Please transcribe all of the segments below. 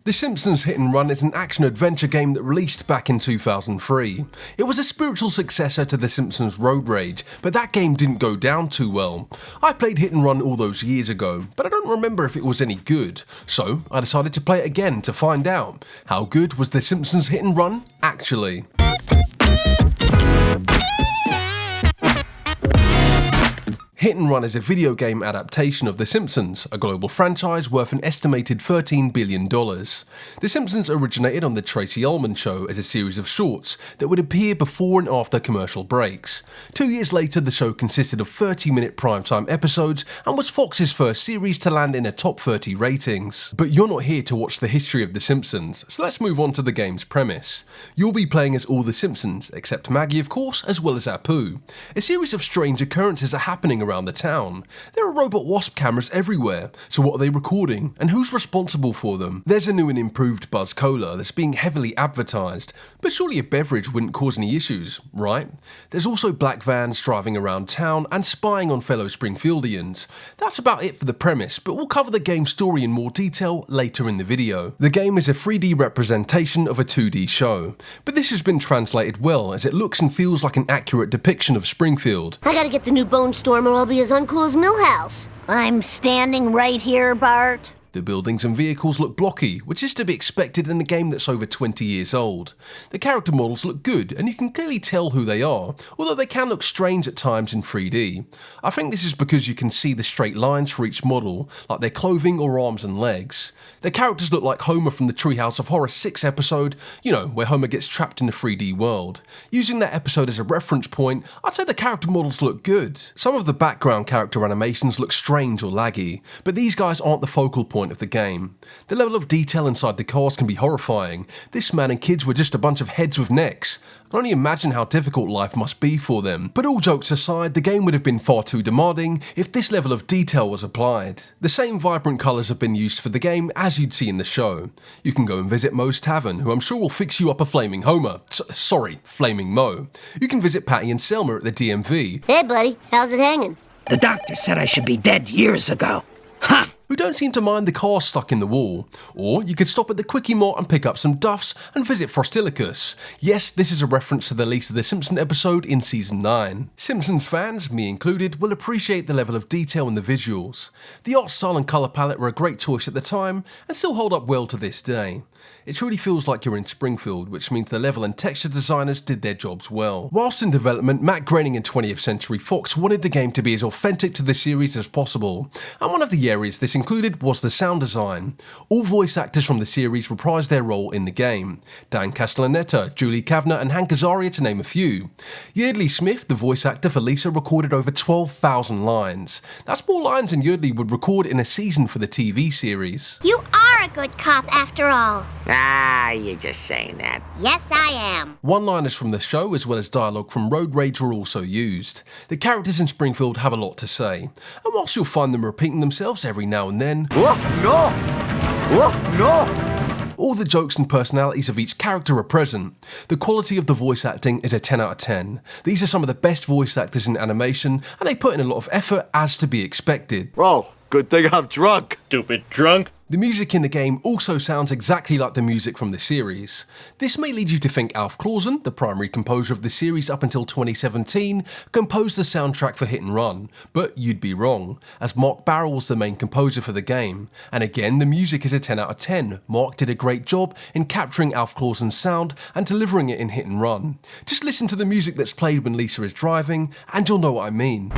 The Simpsons Hit and Run is an action-adventure game that released back in 2003. It was a spiritual successor to The Simpsons Road Rage, but that game didn't go down too well. I played Hit and Run all those years ago, but I don't remember if it was any good, so I decided to play it again to find out. How good was The Simpsons Hit and Run actually? Hit and Run is a video game adaptation of The Simpsons, a global franchise worth an estimated $13 billion. The Simpsons originated on The Tracy Ullman Show as a series of shorts that would appear before and after commercial breaks. 2 years later, the show consisted of 30-minute primetime episodes and was Fox's first series to land in a top 30 ratings. But you're not here to watch the history of The Simpsons, so let's move on to the game's premise. You'll be playing as all the Simpsons, except Maggie of course, as well as Apu. A series of strange occurrences are happening around the town. There are robot wasp cameras everywhere, so what are they recording and who's responsible for them? There's a new and improved Buzz Cola that's being heavily advertised, but surely a beverage wouldn't cause any issues, right? There's also black vans driving around town and spying on fellow Springfieldians. That's about it for the premise, but we'll cover the game's story in more detail later in the video. The game is a 3D representation of a 2D show, but this has been translated well as it looks and feels like an accurate depiction of Springfield. I gotta get the new Bone Storm or I'll be as uncool as Millhouse. I'm standing right here, Bart. The buildings and vehicles look blocky, which is to be expected in a game that's over 20 years old. The character models look good, and you can clearly tell who they are, although they can look strange at times in 3D. I think this is because you can see the straight lines for each model, like their clothing or arms and legs. Their characters look like Homer from the Treehouse of Horror 6 episode, you know, where Homer gets trapped in a 3D world. Using that episode as a reference point, I'd say the character models look good. Some of the background character animations look strange or laggy, but these guys aren't the focal point of the game. The level of detail inside the cars can be horrifying. This man and kids were just a bunch of heads with necks. I can only imagine how difficult life must be for them. But all jokes aside, the game would have been far too demanding if this level of detail was applied. The same vibrant colours have been used for the game as you'd see in the show. You can go and visit Moe's Tavern, who I'm sure will fix you up a flaming Homer. Sorry, flaming Moe. You can visit Patty and Selma at the DMV. Hey buddy, how's it hanging? The doctor said I should be dead years ago. Ha! Who don't seem to mind the car stuck in the wall. Or you could stop at the Quickie Mart and pick up some Duffs and visit Frostilicus. Yes, this is a reference to the least of the Simpson episode in season 9. Simpsons fans, me included, will appreciate the level of detail in the visuals. The art style and colour palette were a great choice at the time and still hold up well to this day. It truly feels like you're in Springfield, which means the level and texture designers did their jobs well. Whilst in development, Matt Groening and 20th Century Fox wanted the game to be as authentic to the series as possible, and one of the areas this included was the sound design. All voice actors from the series reprised their role in the game. Dan Castellaneta, Julie Kavner and Hank Azaria to name a few. Yeardley Smith, the voice actor for Lisa, recorded over 12,000 lines. That's more lines than Yeardley would record in a season for the TV series. You are a good cop after all. Ah, you're just saying that. Yes, I am. One-liners from the show as well as dialogue from Road Rage were also used. The characters in Springfield have a lot to say, and whilst you'll find them repeating themselves every now and then, all the jokes and personalities of each character are present. The quality of the voice acting is a 10 out of 10. These are some of the best voice actors in animation, and they put in a lot of effort as to be expected. Bro, good thing I'm drunk. Stupid drunk. The music in the game also sounds exactly like the music from the series. This may lead you to think Alf Clausen, the primary composer of the series up until 2017, composed the soundtrack for Hit and Run, but you'd be wrong, as Mark Barrell was the main composer for the game. And again, the music is a 10 out of 10. Mark did a great job in capturing Alf Clausen's sound and delivering it in Hit and Run. Just listen to the music that's played when Lisa is driving, and you'll know what I mean.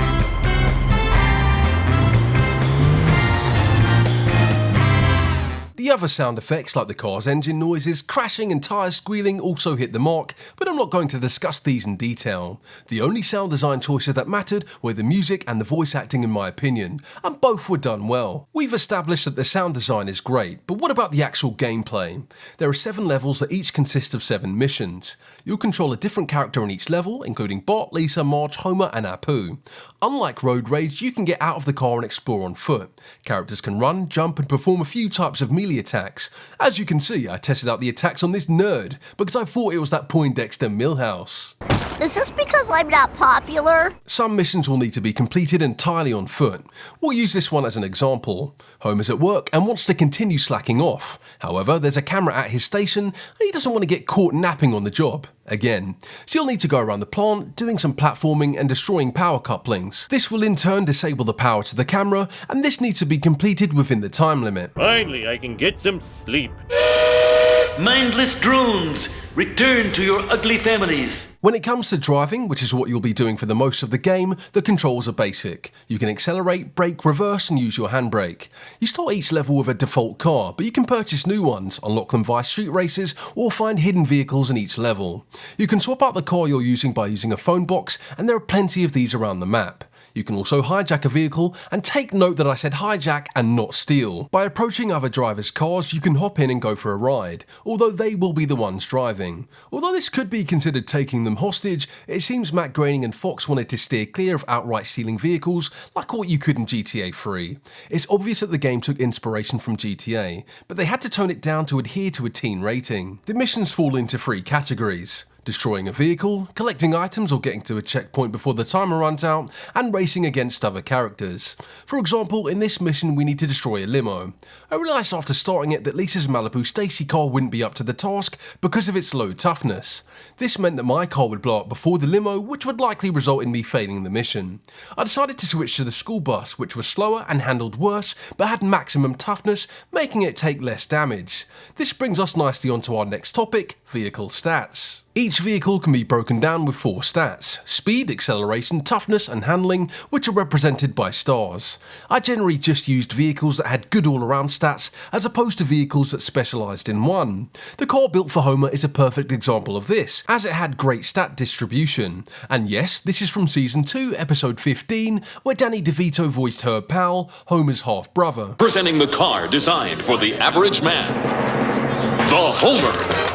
The other sound effects like the car's engine noises, crashing and tyres squealing also hit the mark, but I'm not going to discuss these in detail. The only sound design choices that mattered were the music and the voice acting in my opinion, and both were done well. We've established that the sound design is great, but what about the actual gameplay? There are 7 levels that each consist of 7 missions. You'll control a different character in each level, including Bart, Lisa, Marge, Homer and Apu. Unlike Road Rage, you can get out of the car and explore on foot. Characters can run, jump and perform a few types of melee attacks. As you can see, I tested out the attacks on this nerd because I thought it was that Poindexter Millhouse. Is this because I'm not popular? Some missions will need to be completed entirely on foot. We'll use this one as an example. Homer's at work and wants to continue slacking off. However, there's a camera at his station and he doesn't want to get caught napping on the job. Again, so you'll need to go around the plant, doing some platforming and destroying power couplings. This will in turn disable the power to the camera, and this needs to be completed within the time limit. Finally, I can get some sleep. Mindless drones, return to your ugly families. When it comes to driving, which is what you'll be doing for the most of the game, the controls are basic. You can accelerate, brake, reverse and use your handbrake. You start each level with a default car, but you can purchase new ones, unlock them via street races, or find hidden vehicles in each level. You can swap out the car you're using by using a phone box, and there are plenty of these around the map. You can also hijack a vehicle, and take note that I said hijack and not steal. By approaching other drivers' cars, you can hop in and go for a ride, although they will be the ones driving. Although this could be considered taking them hostage, it seems Matt Groening and Fox wanted to steer clear of outright stealing vehicles like what you could in GTA 3. It's obvious that the game took inspiration from GTA, but they had to tone it down to adhere to a teen rating. The missions fall into 3 categories: destroying a vehicle, collecting items or getting to a checkpoint before the timer runs out, and racing against other characters. For example, in this mission we need to destroy a limo. I realised after starting it that Lisa's Malibu Stacy car wouldn't be up to the task because of its low toughness. This meant that my car would blow up before the limo, which would likely result in me failing the mission. I decided to switch to the school bus, which was slower and handled worse, but had maximum toughness, making it take less damage. This brings us nicely onto our next topic, vehicle stats. Each vehicle can be broken down with 4 stats: speed, acceleration, toughness and handling, which are represented by stars. I generally just used vehicles that had good all-around stats as opposed to vehicles that specialised in one. The car built for Homer is a perfect example of this, as it had great stat distribution. And yes, this is from Season 2, Episode 15, where Danny DeVito voiced Herb Powell, Homer's half-brother. Presenting the car designed for the average man, the Homer.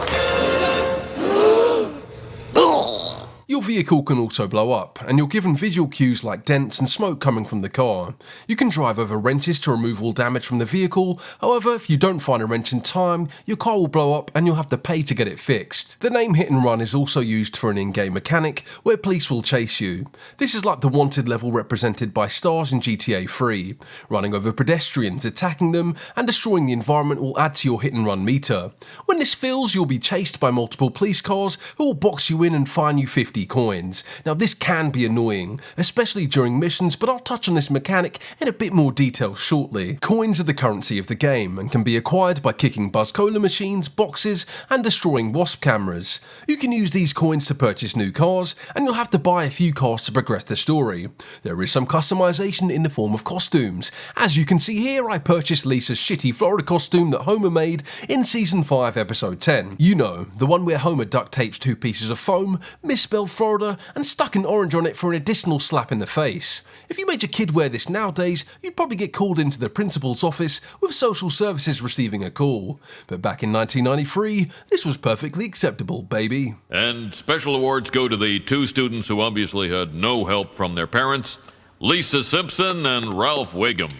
Your vehicle can also blow up, and you're given visual cues like dents and smoke coming from the car. You can drive over wrenches to remove all damage from the vehicle. However, if you don't find a wrench in time, your car will blow up and you'll have to pay to get it fixed. The name Hit and Run is also used for an in-game mechanic where police will chase you. This is like the wanted level represented by stars in GTA 3. Running over pedestrians, attacking them, and destroying the environment will add to your hit and run meter. When this fills, you'll be chased by multiple police cars who will box you in and fine you 50 coins. Now this can be annoying, especially during missions, but I'll touch on this mechanic in a bit more detail shortly. Coins are the currency of the game and can be acquired by kicking Buzz Cola machines, boxes, and destroying wasp cameras. You can use these coins to purchase new cars, and you'll have to buy a few cars to progress the story. There is some customization in the form of costumes. As you can see here, I purchased Lisa's shitty Florida costume that Homer made in Season 5 Episode 10. You know, the one where Homer duct tapes 2 pieces of foam, misspelled Florida, and stuck an orange on it for an additional slap in the face. If you made your kid wear this nowadays, you'd probably get called into the principal's office with social services receiving a call. But back in 1993, this was perfectly acceptable, baby. And special awards go to the 2 students who obviously had no help from their parents, Lisa Simpson and Ralph Wiggum.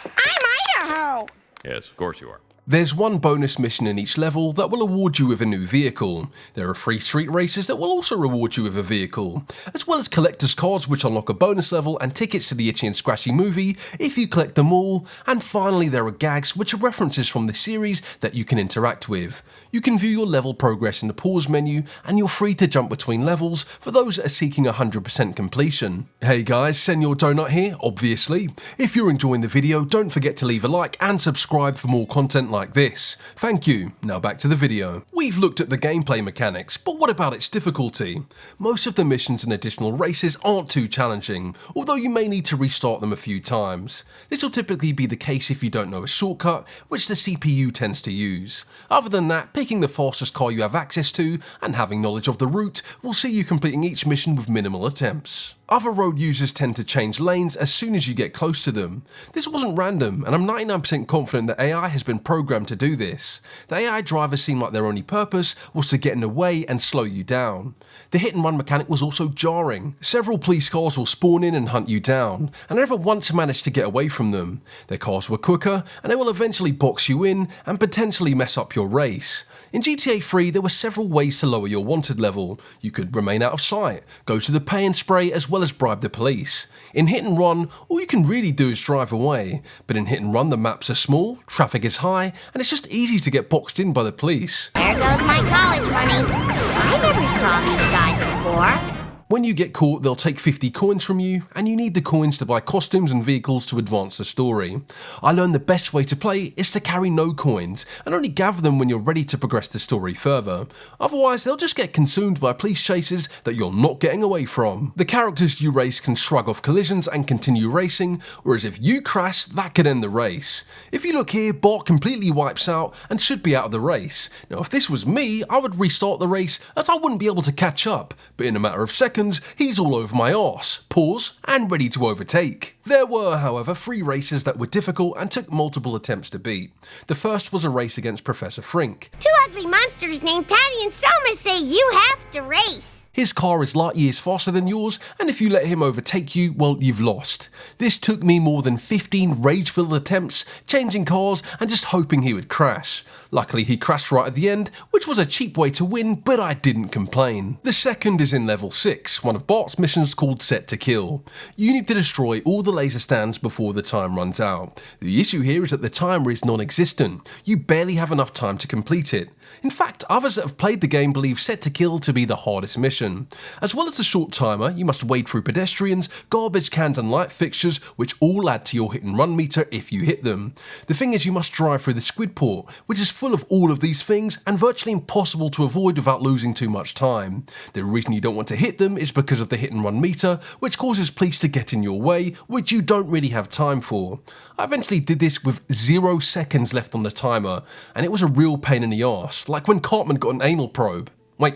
I'm Idaho! Yes, of course you are. There's one bonus mission in each level that will award you with a new vehicle. There are 3 street races that will also reward you with a vehicle, as well as collector's cards which unlock a bonus level and tickets to the Itchy and Scratchy movie if you collect them all, and finally there are gags which are references from the series that you can interact with. You can view your level progress in the pause menu, and you're free to jump between levels for those that are seeking 100% completion. Hey guys, Senor Donut here, obviously. If you're enjoying the video, don't forget to leave a like and subscribe for more content like this. Thank you. Now back to the video. We've looked at the gameplay mechanics, but what about its difficulty? Most of the missions and additional races aren't too challenging, although you may need to restart them a few times. This will typically be the case if you don't know a shortcut, which the CPU tends to use. Other than that, picking the fastest car you have access to and having knowledge of the route will see you completing each mission with minimal attempts. Other road users tend to change lanes as soon as you get close to them. This wasn't random, and I'm 99% confident that AI has been programmed to do this. The AI drivers seem like their only purpose was to get in the way and slow you down. The hit and run mechanic was also jarring. Several police cars will spawn in and hunt you down, and I never once managed to get away from them. Their cars were quicker, and they will eventually box you in and potentially mess up your race. In GTA 3, there were several ways to lower your wanted level. You could remain out of sight, go to the pay and spray, as well as bribe the police. In Hit and Run, all you can really do is drive away. But in Hit and Run, the maps are small, traffic is high, and it's just easy to get boxed in by the police. There goes my college money. I never saw these guys before. When you get caught, they'll take 50 coins from you, and you need the coins to buy costumes and vehicles to advance the story. I learned the best way to play is to carry no coins, and only gather them when you're ready to progress the story further. Otherwise, they'll just get consumed by police chases that you're not getting away from. The characters you race can shrug off collisions and continue racing, whereas if you crash, that could end the race. If you look here, Bart completely wipes out and should be out of the race. Now, if this was me, I would restart the race as I wouldn't be able to catch up, but in a matter of seconds, he's all over my arse, pause, and ready to overtake. There were, however, 3 races that were difficult and took multiple attempts to beat. The first was a race against Professor Frink. 2 ugly monsters named Patty and Selma say you have to race. His car is light years faster than yours, and if you let him overtake you, well, you've lost. This took me more than 15 rage-filled attempts, changing cars and just hoping he would crash. Luckily, he crashed right at the end, which was a cheap way to win, but I didn't complain. The second is in level 6, one of Bart's missions called Set to Kill. You need to destroy all the laser stands before the time runs out. The issue here is that the timer is non-existent. You barely have enough time to complete it. In fact, others that have played the game believe Set to Kill to be the hardest mission. As well as the short timer, you must wade through pedestrians, garbage cans and light fixtures, which all add to your hit and run meter if you hit them. The thing is, you must drive through the squid port, which is full of all of these things and virtually impossible to avoid without losing too much time. The reason you don't want to hit them is because of the hit and run meter, which causes police to get in your way, which you don't really have time for. I eventually did this with 0 seconds left on the timer, and it was a real pain in the arse, like when Cartman got an anal probe. Wait,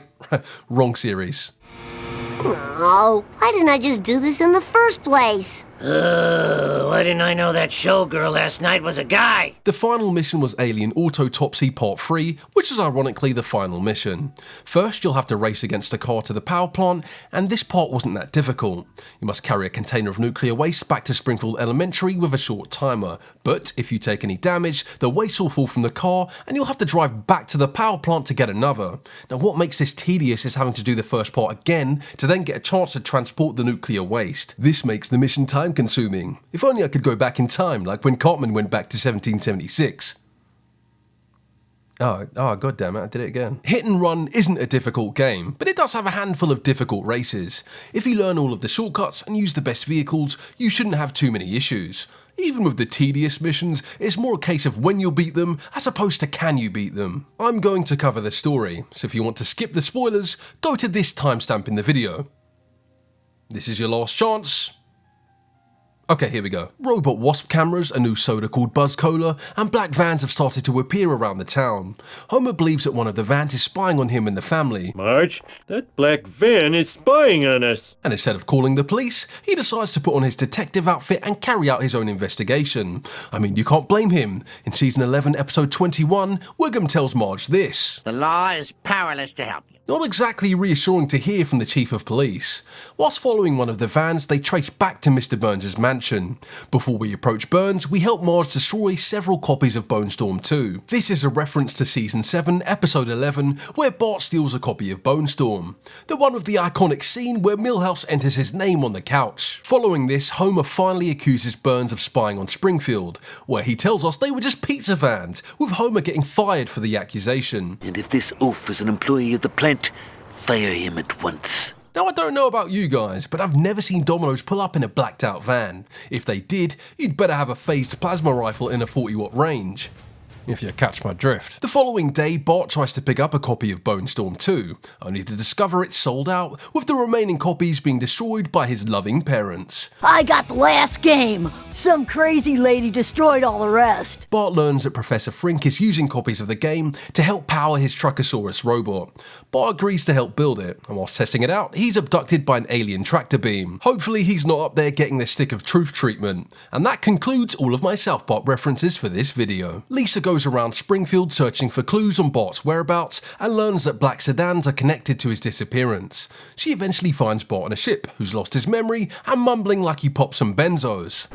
wrong series. Oh, why didn't I just do this in the first place? Why didn't I know that showgirl last night was a guy? The final mission was Alien Autopsy Part 3, which is ironically the final mission. First, you'll have to race against a car to the power plant, and this part wasn't that difficult. You must carry a container of nuclear waste back to Springfield Elementary with a short timer, but if you take any damage, the waste will fall from the car, and you'll have to drive back to the power plant to get another. Now, what makes this tedious is having to do the first part again to then get a chance to transport the nuclear waste. This makes the mission time-consuming. If only I could go back in time, like when Cartman went back to 1776. Oh, god damn it, I did it again. Hit and Run isn't a difficult game, but it does have a handful of difficult races. If you learn all of the shortcuts and use the best vehicles, you shouldn't have too many issues. Even with the tedious missions, it's more a case of when you'll beat them, as opposed to can you beat them. I'm going to cover the story, so if you want to skip the spoilers, go to this timestamp in the video. This is your last chance. Okay, here we go. Robot wasp cameras, a new soda called Buzz Cola, and black vans have started to appear around the town. Homer believes that one of the vans is spying on him and the family. Marge, that black van is spying on us. And instead of calling the police, he decides to put on his detective outfit and carry out his own investigation. I mean, you can't blame him. In season 11, episode 21, Wiggum tells Marge this. The law is powerless to help you. Not exactly reassuring to hear from the chief of police. Whilst following one of the vans, they trace back to Mr. Burns' mansion. Before we approach Burns, we help Marge destroy several copies of Bone Storm 2. This is a reference to season 7, episode 11, where Bart steals a copy of Bone Storm. The one with the iconic scene where Milhouse enters his name on the couch. Following this, Homer finally accuses Burns of spying on Springfield, where he tells us they were just pizza vans, with Homer getting fired for the accusation. And if this oaf is an employee of the plant, fire him at once. Now, I don't know about you guys, but I've never seen Domino's pull up in a blacked out van. If they did, you'd better have a phased plasma rifle in a 40-watt range. if you catch my drift. The following day, Bart tries to pick up a copy of Bone Storm 2, only to discover it's sold out, with the remaining copies being destroyed by his loving parents. I got the last game. Some crazy lady destroyed all the rest. Bart learns that Professor Frink is using copies of the game to help power his Truckosaurus robot. Bart agrees to help build it, and whilst testing it out, he's abducted by an alien tractor beam. Hopefully he's not up there getting the stick of truth treatment. And that concludes all of my South Park references for this video. Lisa goes around Springfield searching for clues on Bart's whereabouts and learns that black sedans are connected to his disappearance. She eventually finds Bart on a ship, who's lost his memory and mumbling like he popped some benzos.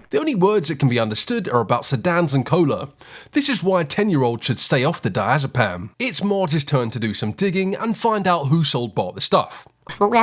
The only words that can be understood are about sedans and cola. This is why a 10-year-old should stay off the diazepam. It's Marge's turn to do some digging and find out who sold Bart the stuff. Find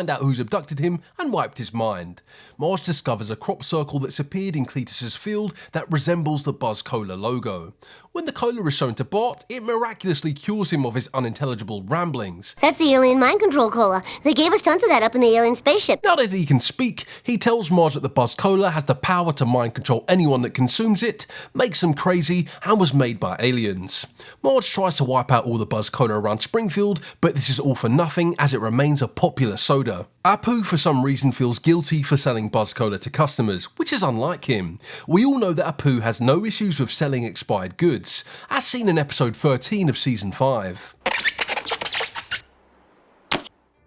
out who's abducted him and wiped his mind. Marge discovers a crop circle that's appeared in Cletus's field that resembles the Buzz Cola logo. When the cola is shown to Bart, it miraculously cures him of his unintelligible ramblings. That's the alien mind control cola. They gave us tons of that up in the alien spaceship. Now that he can speak, he tells Marge that the Buzz Cola has the power to mind control anyone that consumes it, makes them crazy, and was made by aliens. Marge tries to wipe out all the Buzz Cola around Springfield, but this is all for nothing as it remains a popular soda. Apu for some reason feels guilty for selling Buzz Cola to customers, which is unlike him. We all know that Apu has no issues with selling expired goods, as seen in episode 13 of season 5.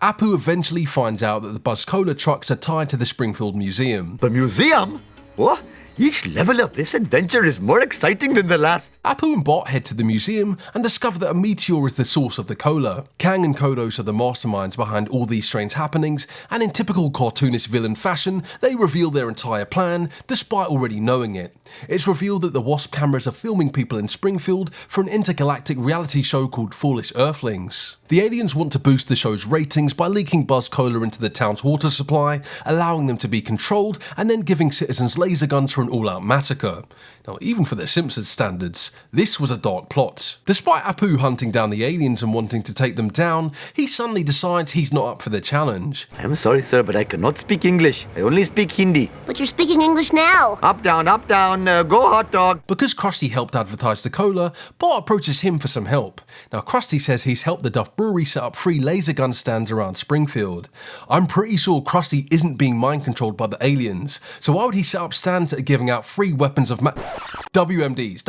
Apu eventually finds out that the Buzz Cola trucks are tied to the Springfield Museum. The museum? What? Each level of this adventure is more exciting than the last. Apu and Bart head to the museum and discover that a meteor is the source of the cola. Kang and Kodos are the masterminds behind all these strange happenings, and in typical cartoonist villain fashion, they reveal their entire plan, despite already knowing it. It's revealed that the WASP cameras are filming people in Springfield for an intergalactic reality show called Foolish Earthlings. The aliens want to boost the show's ratings by leaking Buzz Cola into the town's water supply, allowing them to be controlled, and then giving citizens laser guns for an all-out massacre. Now, even for the Simpsons standards, this was a dark plot. Despite Apu hunting down the aliens and wanting to take them down, he suddenly decides he's not up for the challenge. I'm sorry, sir, but I cannot speak English. I only speak Hindi. But you're speaking English now. Up, down, go hot dog. Because Krusty helped advertise the cola, Bart approaches him for some help. Now, Krusty says he's helped the Duff Brewery set up 3 laser gun stands around Springfield. I'm pretty sure Krusty isn't being mind controlled by the aliens, so why would he set up stands that are giving out free weapons of WMDs,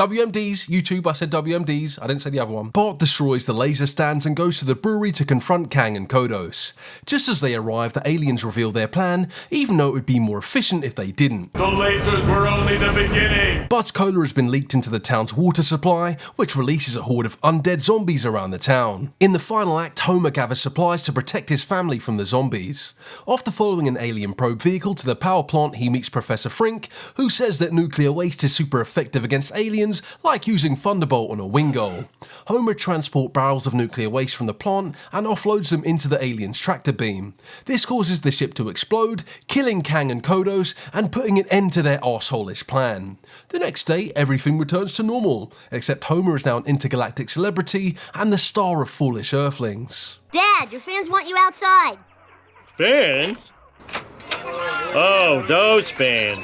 YouTube, I said WMDs, I didn't say the other one. Bart destroys the laser stands and goes to the brewery to confront Kang and Kodos. Just as they arrive, the aliens reveal their plan, even though it would be more efficient if they didn't. The lasers were only the beginning. Buzz Cola has been leaked into the town's water supply, which releases a horde of undead zombies around the town. In the final act, Homer gathers supplies to protect his family from the zombies. After following an alien probe vehicle to the power plant, he meets Professor Frink, who says that nuclear waste is super effective against aliens, like using Thunderbolt on a Wingull. Homer transports barrels of nuclear waste from the plant and offloads them into the alien's tractor beam. This causes the ship to explode, killing Kang and Kodos and putting an end to their arsehole-ish plan. The next day, everything returns to normal, except Homer is now an intergalactic celebrity and the star of Foolish Earthlings. Dad, your fans want you outside. Fans? Oh, those fans.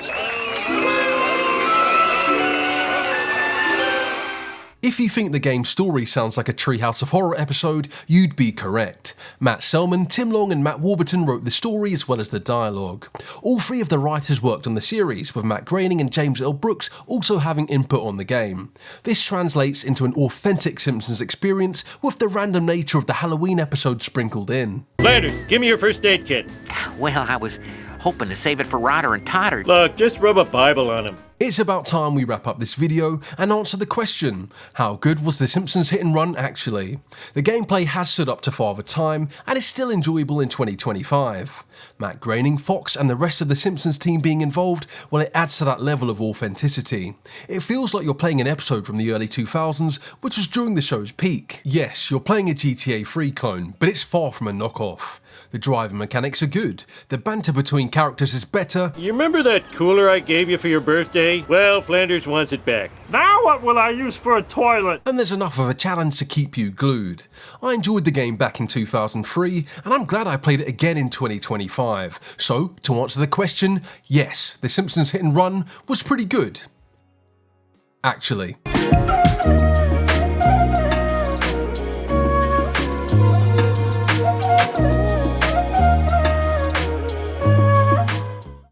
If you think the game's story sounds like a Treehouse of Horror episode, you'd be correct. Matt Selman, Tim Long and Matt Warburton wrote the story as well as the dialogue. All 3 of the writers worked on the series, with Matt Groening and James L. Brooks also having input on the game. This translates into an authentic Simpsons experience with the random nature of the Halloween episode sprinkled in. Leonard, give me your first aid kit. Well, I was hoping to save it for Rodder and Totter. Look, just rub a Bible on him. It's about time we wrap up this video and answer the question, how good was the Simpsons Hit and Run actually? The gameplay has stood up to Father Time and is still enjoyable in 2025. Matt Groening, Fox and the rest of the Simpsons team being involved, well, it adds to that level of authenticity. It feels like you're playing an episode from the early 2000s, which was during the show's peak. Yes, you're playing a GTA 3 clone, but it's far from a knockoff. The driving mechanics are good, the banter between characters is better, You remember that cooler I gave you for your birthday? Well, Flanders wants it back. Now what will I use for a toilet? and there's enough of a challenge to keep you glued. I enjoyed the game back in 2003, and I'm glad I played it again in 2025. So, to answer the question, yes, The Simpsons Hit and Run was pretty good. Actually.